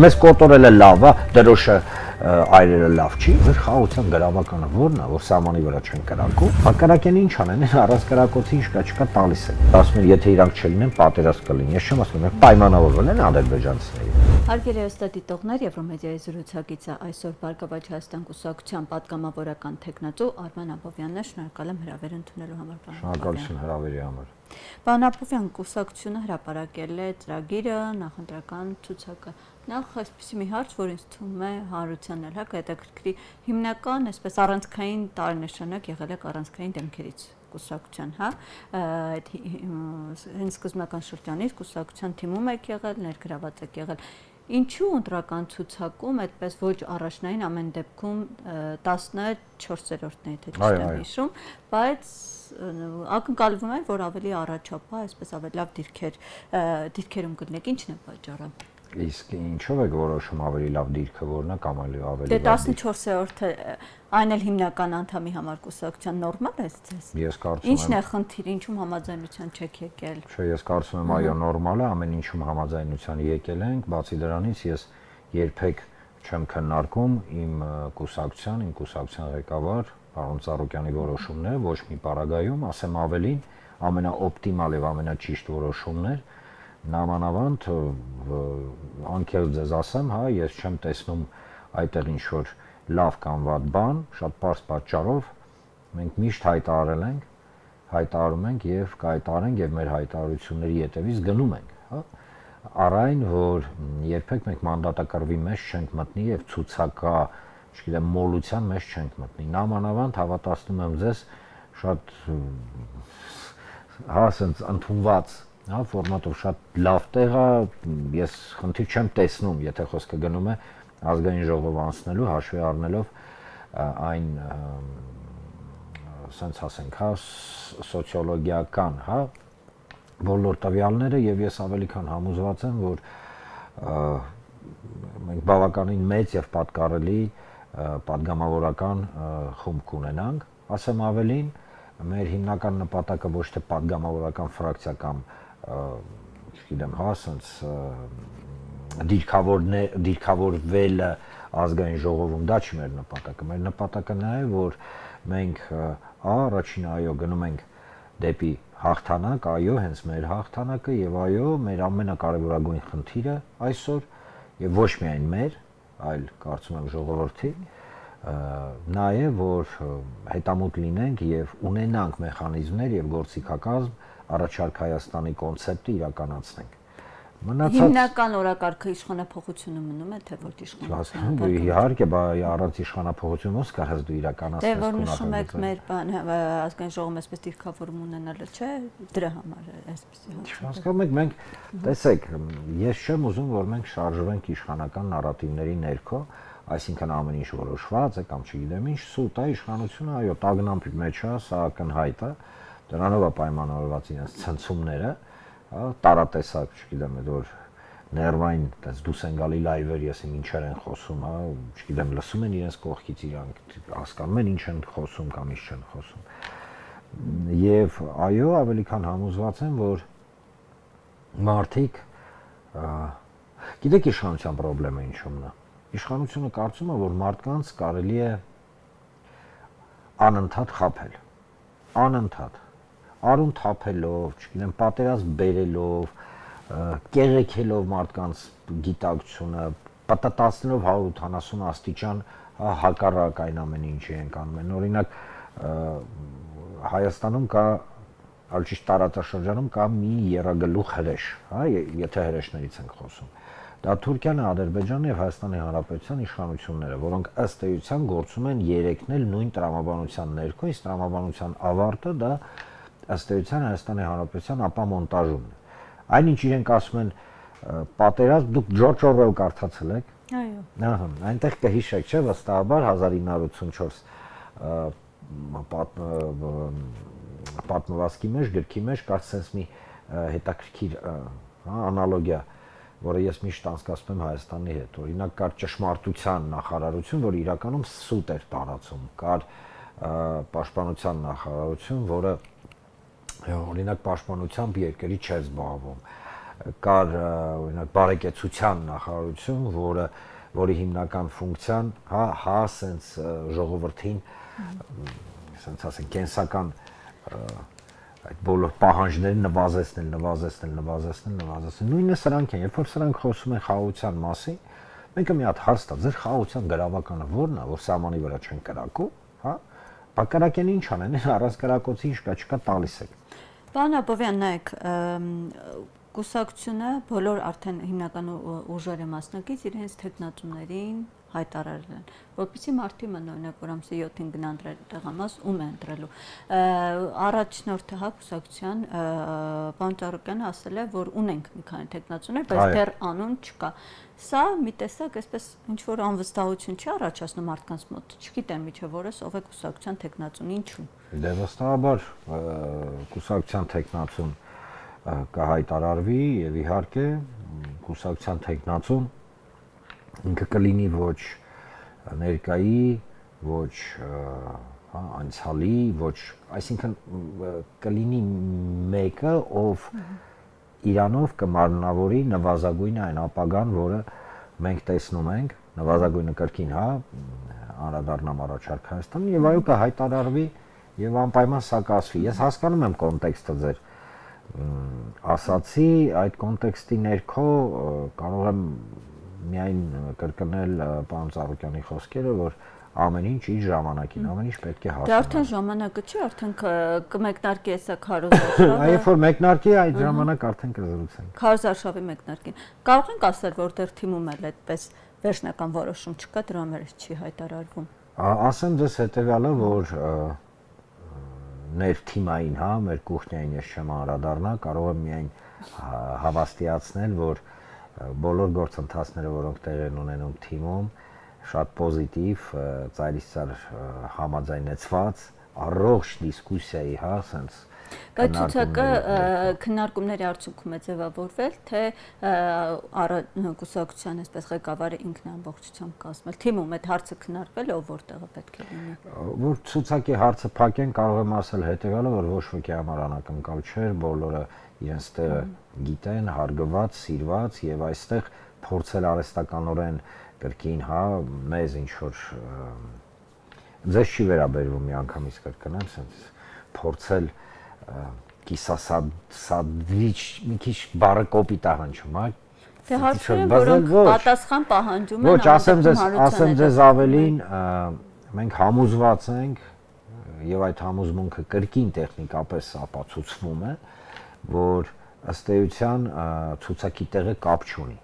մեզ կոտորելը լավ է, դրոշը այրելը լավ չի, մեր խաղաղության գրավականը որն է, որ սահմանի վրա չեն կրակում, հակառակեն ինչ անեն, առանց կրակոցի չկա տալիս են։ Ասում են, եթե իրանք չլինեն, պատերազմ կլինի։ Ես չեմ ասում, պայմանավորվել են ադրբեջանցիները։ Հարգելի հեռուստադիտողներ, Եվրոմեդիայի զրուցակիցը այսօր Բարգավաճ Հայաստան կուսակցության պատգամավորական թեկնածու Արման Աբովյանն է, շնորհակալ եմ հրավեր ընդունելու համար։ Շնորհակալություն հրավերի համար։ Պարոն Աբովյան, կուսակցությունը հրապարակել է ծրագիրը, նախընտրական ցուցակը։ Նախ այսպեսի մի հարց, որ ինձ թվում է հանրությանն էլ հետաքրքրի, հիմնական այսպես առանցքային տարեշանակ եղել է առանցքային դեմքերից կուսակցության, հա, հենց սկզբնական շրջանից կուսակցության թիմում եք եղել, ներգրաված եք եղել։ Ինչու ընտրական ցուցակում այդպես ոչ առաջնային ամեն դեպքում 14-րդն է, եթե ճիշտ եմ հիշում, բայց ակնկալվում է, որ ավելի առաջապահ, այսպես ավելի լավ դիրքերում գտնեք, ինչն է պատճառը։ Իսկ ինչով եք որոշում ավելի լավ դիրքը որն է կամ ավելի լավ դե 14-րդը այն էլ հիմնական անդամի համար կուսակցության նորմալ է ձեզ։ Ես կարծում եմ Ինչն է խնդիրը, ինչում համաձայնության չեք եկել։ Չէ, ես կարծում եմ այո նորմալ է, ամեն ինչում համաձայնության եկել ենք, բացի դրանից ես երբեք չեմ քննարկում իմ կուսակցության ղեկավար պարոն Ծառուկյանի որոշումները ոչ մի պարագայում, ասեմ ավելին, ամենաօպտիմալ եւ ամենաճիշտ որոշումներ նամանավանդ անկեղծ ձեզ ասեմ, հա, ես չեմ տեսնում այդտեղ ինչ որ լավ կամ վատ բան, շատ པարզ պատճառով մենք միշտ հայտարարում ենք եւ կհայտարարենք եւ մեր հայտարարությունների յետևից գնում ենք, հա, առայն որ երբեք մենք մանդատակրվի մեջ չենք մտնի եւ ցուցակա, չգիտեմ, մոլության մեջ չենք մտնի։ Նամանավանդ հավատացնում եմ ձեզ շատ հա, ասենց ընդունված հա, ֆորմատով շատ լավ տեղ է, ես խնդիր չեմ տեսնում, եթե խոսքը գնում է ազգային ժողով անցնելու, հաշվի առնելով այն, ասենց ասենք, հա, սոցիոլոգիական, հա, բոլոր տվյալները եւ ես ավելի քան համոզված եմ, որ մենք բավականին մեծ եւ պատկառելի պատգամավորական խումբ կունենանք, ասեմ ավելին, մեր հիմնական նպատակը ոչ թե պատգամավորական ֆրակցիա կամ չգիտեմ, հա, ասենց դիրքավորվելը ազգային ժողովում դա չի մեր նպատակը։ Մեր նպատակը նա է, որ մենք առաջին այո գնում ենք դեպի հաղթանակ, այո, հենց մեր հաղթանակը եւ այո, մեր ամենակարևորագույն խնդիրը այսօր եւ ոչ միայն մեր, այլ կարծում եմ ժողովրդի նա է, որ հետամուտ լինենք եւ ունենանք մեխանիզմներ եւ գործիքակազմ առաջարկ Հայաստանի կոնցեպտը իրականացնենք։ Հիմնական օրակարգը իշխանափոխությունը մնում է, թե ոչ իշխանությունը։ Իհարկե, առանց իշխանափոխություն ոնց կարես դու իրականացնես։ Դե որ նշում եք մեր ազգային ժողովում այսպես դիրքավորում ունենալը, չէ, դրա համար է այսպեսի հարց։ Հասկանում եք, մենք տեսեք, ես չեմ ուզում, որ մենք շարժվենք իշխանական նարատիվների ներքո, այսինքն ամեն ինչ որոշված է կամ չգիտեմ ինչ, սուտ է իշխանությունը, այո, տագնապի մեջ է, սա ակնհայտ է, դրանով է պայմանավորված իրենց ցնցումները, տարատեսակ, չգիտեմ, որ ներվային այդպես դուս են գալի լայվեր, ես ինչեր են խոսում, հա, չգիտեմ, լսում են իրենց կողքից իրանք, հասկանում են ինչ են խոսում կամ ինչ չեն խոսում։ Եվ այո, ավելի քան համոզված եմ, որ մարդիկ գիտեք իշխանության խնդրեմը ինչումն է։ Իշխանությունը կարծում է, որ մարդկանց կարելի է անընդհատ խաբել։ Անընդհատ արուն թափելով, չգիտեմ, պատերազմ բերելով, կեղեքելով մարդկանց գիտակցությունը, պատտացնելով 180 աստիճան հակառակ այն ամեն ինչի ենք անում։ Օրինակ Հայաստանում կա, այլ ճիշտ տարածաշրջանում կա մի եռագլուխ հրեշ, հա, եթե հրեշներից ենք խոսում։ Դա Թուրքիան, Ադրբեջանը եւ Հայաստանի Հանրապետության իշխանությունները, որոնք ըստ էության գործում են երեքն էլ նույն տրամաբանության ներքո, իսկ տրամաբանության ավարտը դա ըստ էության Հայաստանի Հանրապետության ապամոնտաժումն է։ Այնինչ իրենք ասում են պատերազմ, դուք Ջորջ Օրվել կարդացել եք։ Այո։ Ահա, այնտեղ կհիշեք, չէ՞, վստահաբար 1984 պատմվածքի մեջ, գրքի մեջ կար sense մի հետաքրքիր անալոգիա, որը ես միշտ անցկացնում եմ Հայաստանի հետ։ Օրինակ կար ճշմարտության նախարարություն, որը իրականում սուտ էր տարածում, կար պաշտպանության նախարարություն, որը օրինակ պաշտպանությամբ երկրի չէր զբաղվում, կար օրինակ բարեկեցության նախարարություն, որի հիմնական ֆունկցիան սենց ժողովրդին սենց ասենք կենսական այդ բոլոր պահանջները նվազեցնել։ Նույնը սրանք են, երբ որ սրանք խոսում են խաղաղության մասին, մենք մի հատ հարց տա, ձեր խաղաղության գրավականը ո՞րն է, որ սահմանի վրա չեն կրակում, հա? Բակարակեն ինչ անեն, առանց կրակոցի չկա տալիս եք։ Պարոն Աբովյան, նայեք, կուսակցությունը բոլոր արդեն հիմնական ուժերը մասնակից իրենց թեկնածուներին հայտարարել են, որպեսզի մարտի մնօրինակ որ ամսի 7-ին գնան տեղամաս ում է ընտրելու։ Առաջնորդը հա կուսակցության պարոն Ծառուկյանը ասել է, որ ունենք մի քանի թեկնածուներ, բայց դեռ անուն չկա։ Սա մի տեսակ այսպես ինչ որ անվստահություն չի առաջացնում մարդկանց մոտ։ Չգիտեմ միջև որս ով է կուսակցության թեկնածուն, ինչու։ Դե վստահաբար կուսակցության թեկնածուն կհայտարարվի եւ իհարկե կուսակցության թեկնածուն ինքը կլինի ոչ ներկայի, ոչ անցյալի, ոչ, այսինքն կլինի մեկը, ով իրանով կմարմնավորի նվազագույնը այն ապագան, որը մենք տեսնում ենք, նվազագույնը կրկին, հա, անդրադառնամ առաջարկ Հայաստանին եւ այո կհայտարարվի եւ անպայման սա կասվի։ Ես հասկանում եմ կոնտեքստը ձեր ասացի, այդ կոնտեքստի ներքո կարող եմ միայն կրկնել պարոն Ծառուկյանի խոսքերը, որ ամեն ինչ իր ժամանակին, ամեն ինչ պետք է հասնի։ Դա արդեն ժամանակը չի, արդեն կմեկնարկի էսա քարոզարշավը։ Երբ որ մեկնարկի, այդ ժամանակ արդեն կզրուցենք։ Քարոզարշավի մեկնարկին։ Կարող ենք ասել, որ դեռ թիմում էլ այդպես վերջնական որոշում չկա, դրա մեջ չի հայտարարվում։ Ասեմ ձեզ հետեւյալը, որ ներթիմային, հա, մեր կուխնյային ես չեմ անդրադառնա, կարող եմ միայն հավաստիացնել, որ բոլոր գործընթացները, որոնք տեղի են ունենում թիմում, շատ պոզիտիվ, ծայրիստար համաձայնեցված, առողջ դիսկուսիայի, հա, սենց Բայց ցուցակը քննարկումների արդյունքում է ձևավորվել, թե կուսակցության այսպես ղեկավարը ինքն է ամբողջությամբ կազմել։ Թիմում այդ հարցը քննարկվել ով որտեղը պետք է լինի։ Որ ցուցակի հարցը փակեն, կարող եմ ասել հետեւյալը, որ ոչ ոքի համար անակնկալ չէր, բոլորը իրենց տեղը գիտեն, հարգված, սիրված եւ այստեղ փորձել արհեստականորեն կրկին, հա, մեզ ինչ որ ձեզ չի վերաբերվում մի անգամից կրկնեմ, sense փորձել կիսասադրիչ մի քիչ բառը կոպիտ է հնչում, հա։ Դե հարցերը, որոնք պատասխան պահանջում են, ոչ, ասեմ ձեզ ավելին, մենք համոզված ենք եւ այդ համոզմունքը կրկին տեխնիկապես ապացուցվում է, որ ըստ էության ցուցակի տեղը կապ չունի։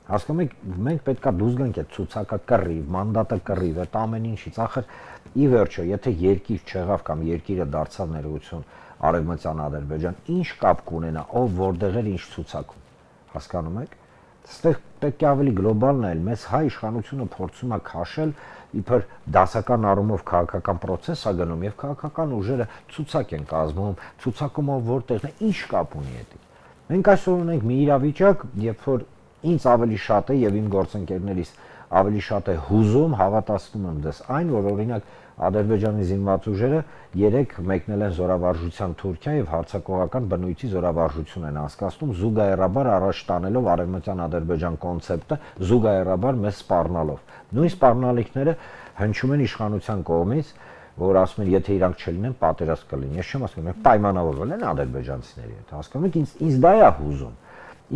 Հասկանում եք, մենք պետքա դուրս գանք այդ ցուցակը կռիվ, մանդատը կռիվ, այդ ամեն ինչից, ախր ի վերջո, եթե երկիր չեղավ կամ երկիրը դարձավ ներողություն Արևմտյան Ադրբեջան, ինչ կապ կունենա, ով որտեղ էր ինչ ցուցակում։ Հասկանում եք։ Այստեղ պետք է ավելի գլոբալ նայել, մեզ հայ իշխանությունը փորձում է քաշել իբր դասական առումով քաղաքական process է գնում եւ քաղաքական ուժերը ցուցակ են կազմում, ցուցակում ով որտեղն է, ինչ կապ ունի դա։ Մենք այսօր ունենք մի իրավիճակ, երբ որ ինձ ավելի շատ է եւ իմ գործընկերներից ավելի շատ է հուզում, հավատացնում եմ դες այն, որ օրինակ Ադրբեջանի զինված ուժերը երեք մեկնել են զորավարժության Թուրքիա եւ հարձակողական բնույթի զորավարժություն են անցկացնում զուգահեռաբար առաջ տանելով Արևմտյան Ադրբեջան կոնցեպտը զուգահեռաբար մեզ սպառնալով։ Նույն սպառնալիքները հնչում են իշխանության կողմից, որ ասում են, եթե իրանք չլինեն, պատերազմ կլինի։ Ես չեմ ասում, մենք պայմանավորվել են ադրբեջանցիների հետ։ Հասկանում եք, ինձ դա է հուզում։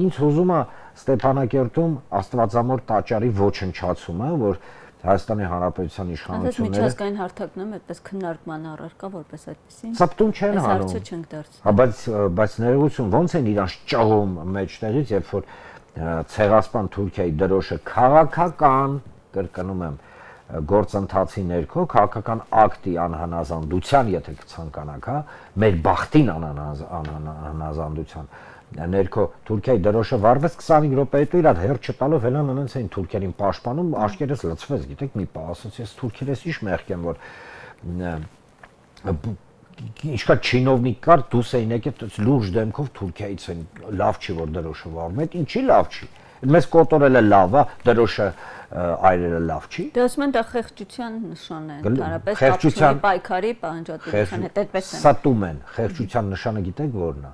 Ինձ հուզում է Ստեփանակերտում Աստվածամոր տաճարի ոչնչացումը, որ Հայաստանի Հանրապետության իշխանությունները միջազգային հարթակն եմ այդպես քննարկման առարկա որպես այդպեսին։ Սպտուն չեն հանում։ Հարցը չենք դարձնում։ Հա, բայց ներողություն, ոնց են իրանց ճողում մեջտեղից, երբ որ ցեղասպան Թուրքիայի դրոշը քաղաքական, կրկնում եմ, գործընթացի ներքո քաղաքական ակտի անհնազանդության, եթե կցանկանաք, հա, մեր բախտին անհնազանդության ներքո Թուրքիայի դրոշը վառվեց 25 րոպե հետո իրար հերթ չտալով հելան անց էին թուրքերին պաշտպանում, աշկերտս լցվեց, գիտեք, մի պահ ասացի, ես թուրքերս ի՞նչ մեղք եմ, որ ինչքա չինովնիկ կար, դուս էին եկել լուրջ դեմքով Թուրքիայից են, լավ չի որ դրոշը վառվում, այդ ինչի լավ չի։ Մեզ կոտորելը լավ է, դրոշը այրելը լավ չի։ Դե ասում են դա խեղճության նշան է, ընդհանրապես կապչունի պայքարի պահանջատվության հետ այդպես են։ Սատում են, խեղճության նշանը գիտեք որն է։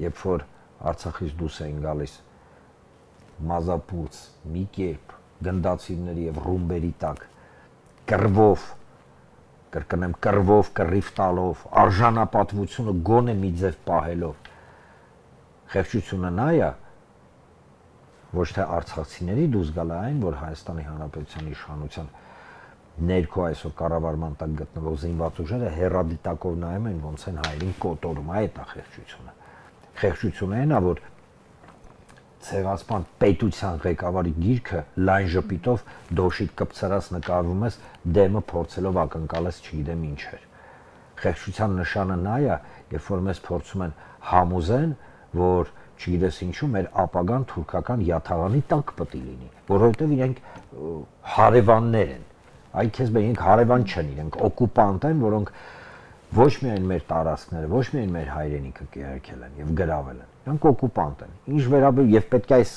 Երբ որ Արցախից դուրս էին գալիս մազապուրց, մի կերպ գնդացիների եւ ռումբերի տակ կռվով, կրկնեմ կռվով, կռիվ տալով, արժանապատվությունը գոնե մի ձև պահելով խեղճությունը նա է, ոչ թե արցախցիների դուրս գալը այն, որ Հայաստանի Հանրապետության իշխանության ներքո այսօր կառավարման տակ գտնվող զինված ուժերը հերադիտակով նայում են ոնց են հայերին կոտորում, այդ է խեղճությունը։ Խեղճությունը այն է, որ ցեղասպան պետության ղեկավարի գիրքը լայն ժպիտով դոշիտ կպցրած նկարվում ես դեմը փորձելով ակնկալես չգիտեմ ինչեր։ Խեղճության նշանը նա է, երբ որ մեզ փորձում են համոզեն, որ չգիտես ինչու մեր ապագան թուրքական յաթաղանի տակ պետք է լինի, որովհետև իրենք հարևաններ են։ Այ քեզ մենք հարևան չեն, իրենք օկուպանտ են, որոնք ոչ միայն մեր տարածքները, ոչ միայն մեր հայրենիքը կերակել են եւ գրավել են։ Նրանք օկուպանտ են։ Ինչ վերաբերում եւ պետք է այս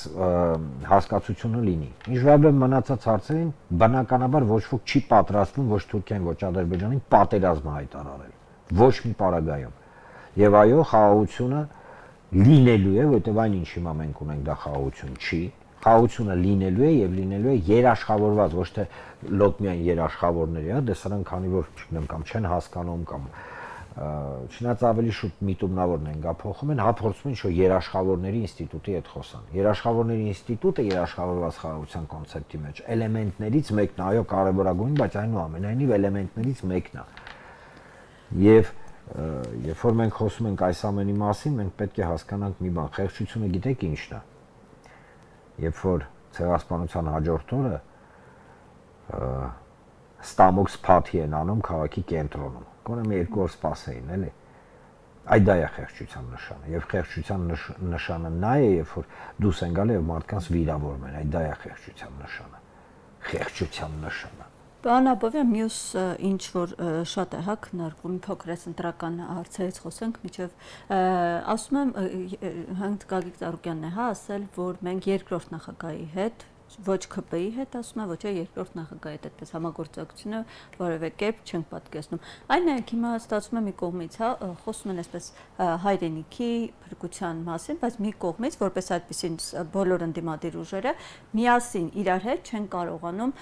հասկացությունը լինի։ Ինչ վերաբերում մնացած հարցերին, բնականաբար ոչ ոք չի պատրաստվում ոչ Թուրքիան, ոչ Ադրբեջանին պատերազմ հայտարարել։ Ոչ մի պարագայում։ Եվ այո, խաղաղությունը լինելու է, որտեղ այն ինչ հիմա մենք ունենք դա խաղաղություն չի։ Խաղաղությունը լինելու է եւ լինելու է երաշխավորված, ոչ թե լոկ միայն երաշխավորների, հա, դե սրանք քանի որ չգիտեմ կամ չեն հասկանում կամ չնայած ավելի շուտ միտումնավորն են գա փոխում են, հա փորձում են ինչ-որ երաշխավորների ինստիտուտի հետ խոսան։ Երաշխավորների ինստիտուտը երաշխավորված խաղաղության կոնցեպտի մեջ էլեմենտներից մեկն է, այո, կարևորագույն, բայց այնուամենայնիվ էլեմենտներից մեկն է։ Եվ երբ որ մենք խոսում ենք այս ամենի մասին, մենք պետք է հասկանանք մի բան, խեղճությունը գիտեք ինչն է։ Երբ որ ցեղասպանության հաջորդ օրը ստամոքս փաթի են անում քաղաքի կենտրոնում, գոնե մի երկու օր սպասեին, էլի։ Այդ դա է խեղճության նշանը, եւ խեղճության նշանը նա է, երբ որ դուրս են գալի եւ մարդկանց վիրավորում են, այդ դա է խեղճության նշանը։ Խեղճության նշանը։ Պարոն Աբովյան, մյուս ինչ որ շատ է հա քննարկվում, փոքր էս ընտրական հարցերից խոսենք, միջև ասում եմ հենց Գագիկ Ծառուկյանն է հա ասել, որ մենք երկրորդ նախագահի հետ ոչ ԿՊ-ի հետ ասում եմ, ոչ էլ երկրորդ նախագահի հետ այդպես համագործակցությունը որևէ կերպ չենք պատկերացնում։ Այն նաև հիմա ստացվում է մի կողմից, հա, խոսում են այսպես հայրենիքի փրկության մասին, բայց մի կողմից, որպես այդպեսին բոլոր ընդդիմադիր ուժերը միասին իրար հետ չեն կարողանում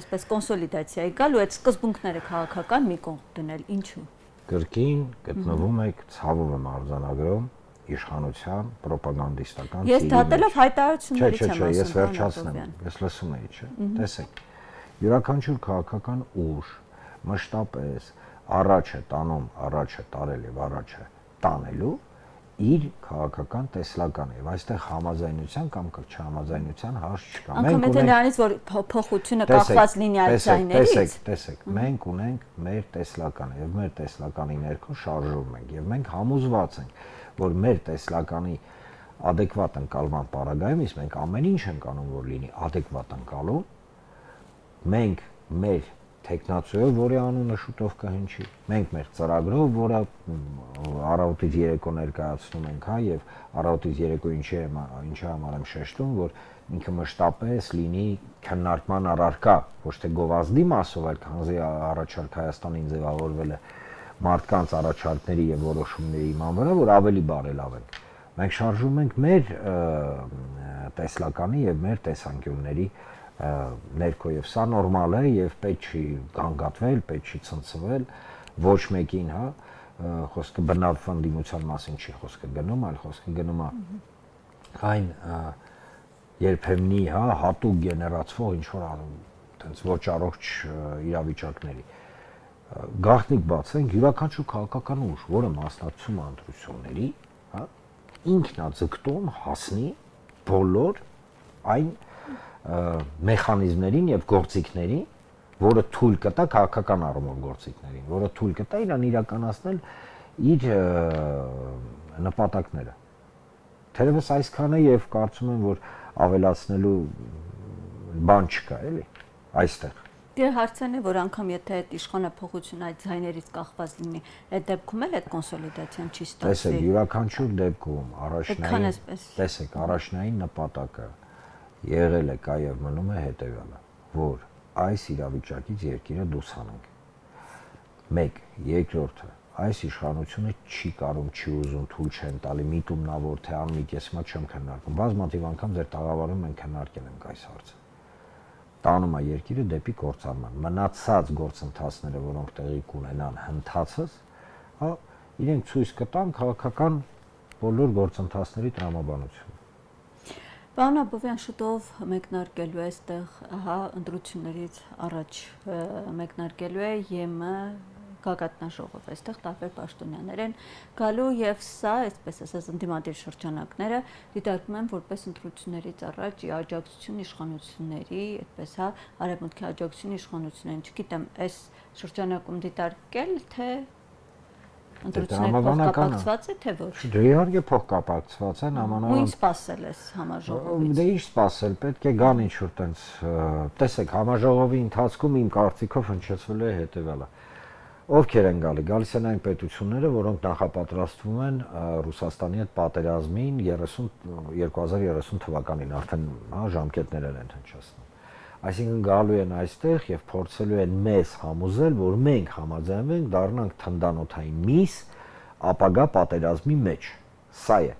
այսպես կոնսոլիդացիայի գալ ու այդ սկզբունքները քաղաքական մի կողմ դնել։ Ինչու՞։ Կրկին գտնվում եք, ցավով եմ արձանագրում, իշխանության ռոպագանդիստական Ես դատելով հայտարարություններից եմ ասում, ես վերջացնեմ, ես լսում էի, չէ՞։ Տեսեք, յուրաքանչյուր քաղաքական ուժ մշտապես առաջ է տանում, առաջ է տարել եւ առաջ է տանելու իր քաղաքական տեսլականը եւ այստեղ համաձայնության կամ չհամաձայնության հարց չկա։ Մենք ունենք նրանից, որ փոխությունը կախված լինի այդ ձայներից։ Տեսեք, մենք ունենք մեր տեսլականը եւ մեր տեսլականի ներքո շարժվում ենք եւ մենք համոզված ենք, որ մեր տեսլականի adekvat ընկալման պարագայում իսկ մենք ամեն ինչ ենք անում, որ լինի adekvat ընկալում, մենք մեր տեխնացիով, որի անունը շուտով կհնչի, մենք մեր ծրագրով, որը առավոտից երեկո ներկայացնում ենք, հա, եւ առավոտից երեկո ինչի համար եմ շեշտում, որ ինքը մշտապես լինի քննարկման առարկա, ոչ թե գովազդի մասով, այլ քանզի առաջարկ Հայաստանին ձևավորվել է մարդկանց առաջարկների եւ որոշումների իման վրա, որ ավելի բարելավենք։ Մենք շարժվում ենք մեր տեսլականի եւ մեր տեսանկյունների ներքո եւ սա նորմալ է եւ պետք չի գանգատվել, պետք չի ցնցվել ոչ մեկին, հա, խոսքը բնավ ընդդիմության մասին չի խոսքը գնում, այլ խոսքը գնում է այն երբեմնի, հա, հատուկ գեներացվող ինչ որ այդպես ոչ առողջ իրավիճակների գաղտնիք բացենք, յուրաքանչյուր քաղաքական ուժ, որը մասնակցում է ընտրությունների, հա, ինքնաձգտում հասնի բոլոր այն մեխանիզմներին եւ գործիքներին, որը թույլ կտա քաղաքական առումով գործիքներին, որը թույլ կտա իրան իրականացնել իր նպատակները։ Թերևս այսքան է եւ կարծում եմ, որ ավելացնելու բան չկա, էլի, այստեղ։ Դե հարցն է, որ անգամ եթե այդ իշխանափոխությունը այդ ձայներից կախված լինի, այդ դեպքում էլ այդ կոնսոլիդացիան չի ստացվի։ Տեսեք, յուրաքանչյուր դեպքում առաջնային նպատակը եղել է, կա եւ մնում է հետեւյալը, որ այս իրավիճակից երկիրը դուրս հանենք։ 1. Երկրորդը, այս իշխանությունը չի կարող, չի ուզում, թույլ չեն տալի, միտումնավոր թե անմիտ, ես հիմա չեմ քննարկում։ Բազմաթիվ անգամ ձեր տաղավարում մենք քննարկել ենք այս հարցը։ Տանում է երկիրը դեպի կործանման։ Մնացած գործընթացները, որոնք տեղի կունենան հնդածս, հա, իրենք ցույց կտան քաղաքական բոլոր գործընթացների տրամաբանությունը։ Պարոն Աբովյան, շուտով մեկնարկելու է այստեղ, հա, ընտրություններից առաջ մեկնարկելու է ԵՄ գագաթնաժողով, այստեղ տարբեր պաշտոնյաներ են գալու եւ սա, այսպես ասած, ընդդիմադիր շրջանակները դիտարկում են որպես ընտրություններից առաջ աջակցություն իշխանությունների, այդպես հա, արևմուտքի աջակցություն իշխանություններին, չգիտեմ, այս շրջանակում դիտարկել թե ընտրությունները փոխկապակցված է թե ոչ։ Դե իհարկե փոխկապակցված են, Ու ինչ սպասել ես համաժողովից։ Դե ինչ սպասել, պետք է գան ինչ-որ տենց, տեսեք, համաժողովի ընթացքում իմ կարծիքով հնչեցվել է հետևյալը։ Ովքեր են գալի, գալիս են այն պետությունները, որոնք նախապատրաստվում են Ռուսաստանի հետ պատերազմին 2030 թվականին, արդեն ժամկետներ են հնչեցնում։ Այսինքն գալու են այստեղ եւ փորձելու են մեզ համոզել, որ մենք համաձայնվենք դառնանք թնդանոթային միս ապագա պատերազմի մեջ։ Սա է։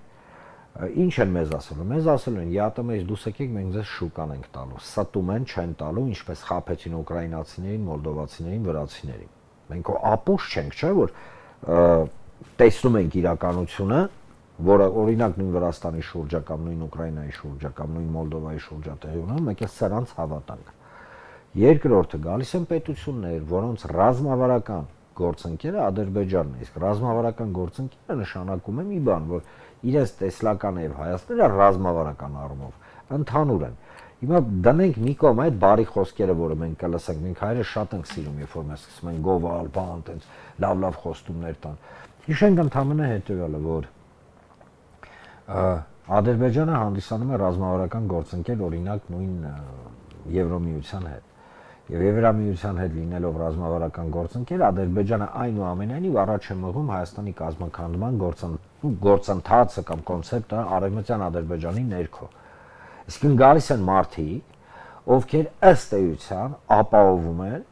Ինչ են մեզ ասելու։ Մեզ ասելու են՝ ԵԱՏՄ-ից դուրս եկեք, մենք ձեզ շուկան ենք տալու։ Ստում են, չեն տալու, ինչպես խաբեցին ուկրաինացիներին, մոլդովացիներին, վրացիներին։ Մենք ապուշ չենք, չէ՞ որ տեսնում ենք իրականությունը, որը օրինակ նույն Վրաստանի շուրջը կամ նույն Ուկրաինայի շուրջը կամ նույն Մոլդովայի շուրջը տեղի ունենում, մենք էլ սրանց հավատանք։ Երկրորդը գալիս են պետություններ, որոնց ռազմավարական գործընկերը Ադրբեջանն է, իսկ ռազմավարական գործընկերը նշանակում է մի բան, որ իրենց տեսլականը եւ հայացքները ռազմավարական առումով ընդհանուր են։ Հիմա դնենք մի կողմ այդ բարի խոսքերը, որը մենք կլսենք, մենք հայերը շատ ենք սիրում, երբ որ մենք սկսում ենք գովալ, բան, տենց լավ խոստումներ տան։ Հիշենք ընդհանրապես հետեւյալը, որ Ադրբեջանը հանդիսանում է ռազմավարական գործընկեր, օրինակ նույն Եվրոմիության հետ։ Եվ Եվրամիության հետ լինելով ռազմավարական գործընկեր, Ադրբեջանը այնուամենայնիվ առաջ է մղում Հայաստանի կազմաքանդման գործընթացը կամ կոնցեպտը արևմտյան Ադրբեջանի ներքո։ Իսկ գալիս են մարդիկ, ովքեր ըստ էության ապահովում են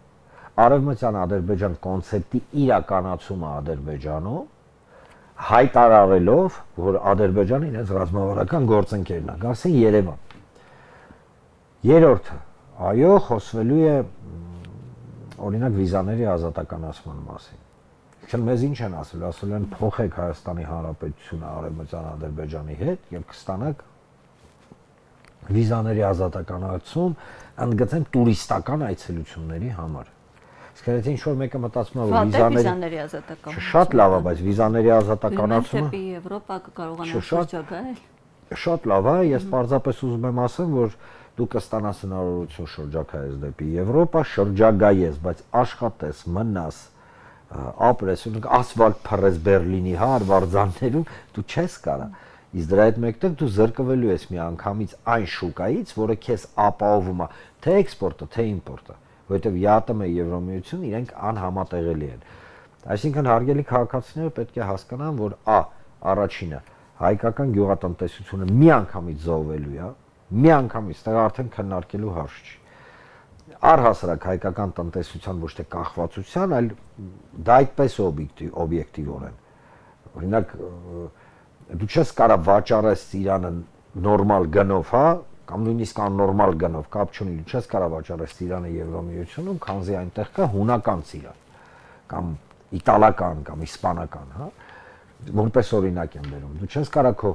արևմտյան Ադրբեջան կոնցեպտի իրականացումը Ադրբեջանում, հայտարարելով, որ Ադրբեջանը իրենց ռազմավարական գործընկերն է, գալիս են Երևան։ Երրորդը, այո, խոսվելու է օրինակ վիզաների ազատականացման մասին։ Ինչն մեզ ինչ են ասել, ասել են փոխեք Հայաստանի Հանրապետությունը արևմտյան Ադրբեջանի հետ եւ կստանաք վիզաների ազատականացում, ընդգծեմ տուրիստական այցելությունների համար։ Իսկ եթե ինչ-որ մեկը մտածում է, որ վիզաների ազատականացում շատ լավ է, բայց վիզաների ազատականացումը դեպի Եվրոպա կկարողանա շրջագայել։ Շատ լավ է, ես պարզապես ուզում եմ ասեմ, որ դու կստանաս հնարավորություն շրջագայես դեպի Եվրոպա, շրջագայես, բայց աշխատես, մնաս, ապրես, ասֆալտ փռես Բերլինի արվարձաններում, դու չես կարա։ Իսկ դրա հետ մեկտեղ դու զրկվելու ես մի անգամից այն շուկայից, որը քեզ ապահովում է թե էքսպորտը, թե իմպորտը, որովհետև ԵԱՏՄ Եվրոմիություն իրենք անհամատեղելի են։ Այսինքն հարգելի քաղաքացիները պետք է հասկանան, որ առաջինը հայկական գյուղատնտեսությունը մի անգամից զոհվելու է, մի անգամից, դա արդեն քննարկելու հարց չի։ Առհասարակ հայկական տնտեսության ոչ թե կախվածության, այլ դա այդպես օբյեկտիվորեն։ Օրինակ դու չես կարող վաճառես Իրանը նորմալ գնով, հա, կամ նույնիսկ աննորմալ գնով, կապ չունի, դու չես կարող վաճառես Իրանը Եվրոմիությունում, քանզի այնտեղ կա հունական ծիրան կամ իտալական կամ իսպանական, հա, որպես օրինակ եմ բերում։ Դու չես կարող քո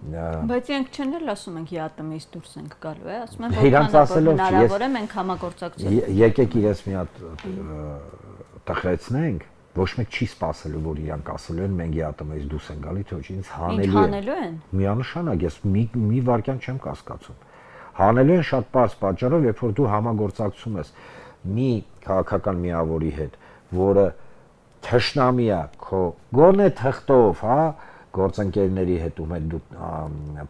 Բայց իրենք չեն էլ ասում ենք ԵԱՏՄ-ից դուրս ենք գալու, ասում են որ հնարավոր է մենք համագործակցություն։ Եկեք իրենց մի հատ տխրեցնենք, ոչ մեկ չի սպասելու, որ իրանք ասելու են մենք ԵԱՏՄ-ից դուրս են գալի, թե ոչ ինձ հանելու են։ Միանշանակ, ես մի վարքյան չեմ կասկածում։ Հանելու են շատ պարզ պատճառով, երբ որ դու համագործակցում ես մի քաղաքական միավորի հետ, որը թշնամի է քո գոնե թղթով, հա, գործընկերների հետ ում հետ դու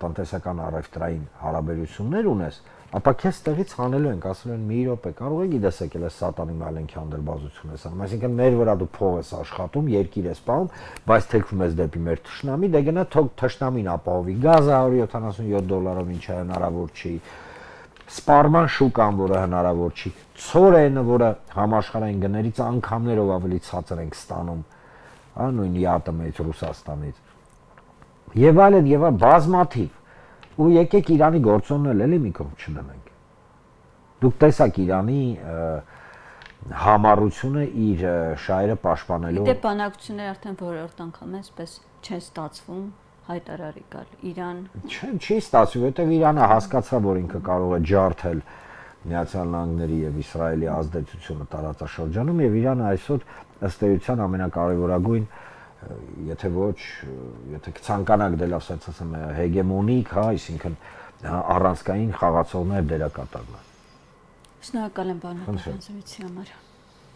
տնտեսական առևտրային հարաբերություններ ունես, ապա քեզ տեղից հանելու են, ասել են մի րոպե, կարող եք իդես եկել ես սատանի մայլենքի հանդրբազություն ես անում, այսինքն մեր վրա դու փող ես աշխատում, երկիր ես պահում, բայց թեքվում ես դեպի մեր թշնամի, դե գնա թշնամին ապահովի, գազը $177-ով ինչա հնարավոր չի, սպառման շուկան, որը հնարավոր չի, ցորենը, որը համաշխարհային գներից անգամներով ավելի ցածր ենք ստանում, հա, նույն ԵԱՏՄ-ից, Ռուսաստանից։ Եվ այլն բազմաթիվ։ Ու եկեք Իրանի գործոնն էլի մի կողմ չդնենք։ Դուք տեսաք Իրանի համառությունը իր շահերը պաշտպանելու։ Դե բանակցությունները արդեն որորդ անգամ էսպես չեն ստացվում հայտարարի գալ Իրան։ Չի ստացվում, որովհետև Իրանը հասկացավ, որ ինքը կարող է ջարդել Միացյալ Նահանգների եւ Իսրայելի ազդեցությունը տարածաշրջանում եւ Իրանը այսօր ըստ էության ամենակարևորագույն եթե ցանկանաք դե լավ ասած ասեմ հեգեմոնիկ, հա, այսինքն առանցքային խաղացողներ դերակատարն է։ Շնորհակալ եմ պարոն Հովհաննիսյանի համար։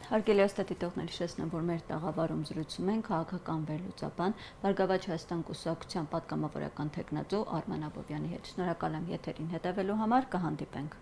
Հարգելի հաստատիտողներ, հիշեցնեմ, որ մեր տաղավարում զրուցում են քաղաքական վերլուծաբան, Բարգավաճ Հայաստան կուսակցության պատգամավորական թեկնածու Արման Աբովյանի հետ։ Շնորհակալ եմ եթերին հետևելու համար, կհանդիպենք։